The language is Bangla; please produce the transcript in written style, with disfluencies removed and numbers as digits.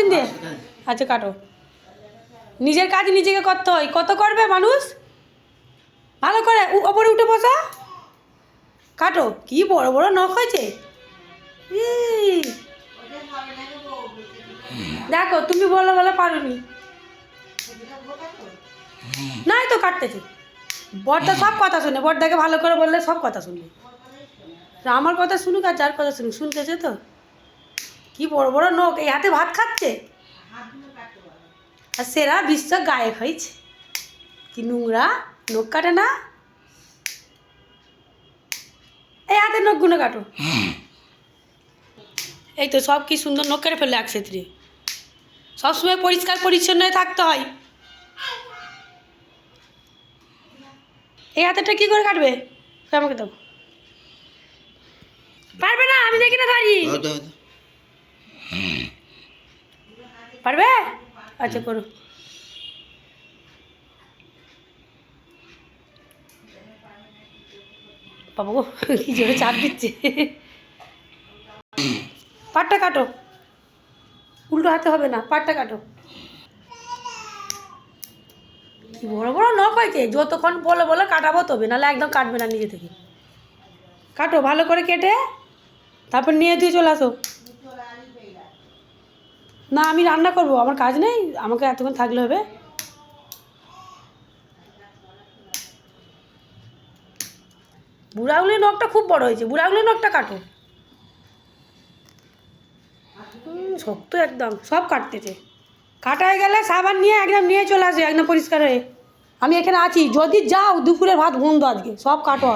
মেশিন দিয়ে? আচ্ছা কাটো। নিজের কাজ নিজেকে করতে হয়, কত করবে মানুষ? ভালো করে ওপরে উঠে বসা। কাটো। কি বড় বড় নখ হয়েছে। দেখো তুমি বলো বলে পারোনি। নাই তো কাটতেছি। বড়দা সব কথা শুনে, বড়দাকে ভালো করে বললে সব কথা শুনবে। আমার কথা শুনুক আর যার কথা শুনুক, শুনতেছে তো। কি বড় বড় নখ, এই হাতে ভাত খাচ্ছে। আর সেরা বিশ্ব গায়ক হয়েছে। কি নোংরা, নখ কাটে না। এই হাতের নখগুলো কাটো। এই তো সব কি সুন্দর নখ কেটে ফেললে একসাথে। সবসময় পরিষ্কার পরিচ্ছন্ন থাকতে হয়। এই হাতেরটা কী করে কাটবে? আমাকে দাও। পারবে না, আমি দেখি না দাঁড়ি। পারবে? আচ্ছা করো। বাবা গো, কি জোরে চাপ দিচ্ছে। পাটটা কাটো। উল্টো হাতে হবে না, পাটটা কাটো। কি বড় বড় নখ হয়েছে, যতক্ষণ বলে বলে কাটাবো তবে, নাহলে একদম কাটবে না নিজে থেকে। কাটো ভালো করে কেটে তারপর নিয়ে দিয়ে চলে আসো। না আমি রান্না করবো, আমার কাজ নেই, আমাকে এতক্ষণ থাকলে হবে। বুড়াগুলির নখটা খুব বড় হয়েছে, বুড়াগুলির নখটা কাটো। শক্ত একদম, সব কাটতেছে। কাটা হয়ে গেলে সাবান নিয়ে একদম নিয়ে চলে আসে একদম পরিষ্কার হয়ে। আমি এখানে আছি, যদি যাও দুপুরের ভাত বন্ধ আজকে, সব কাটো।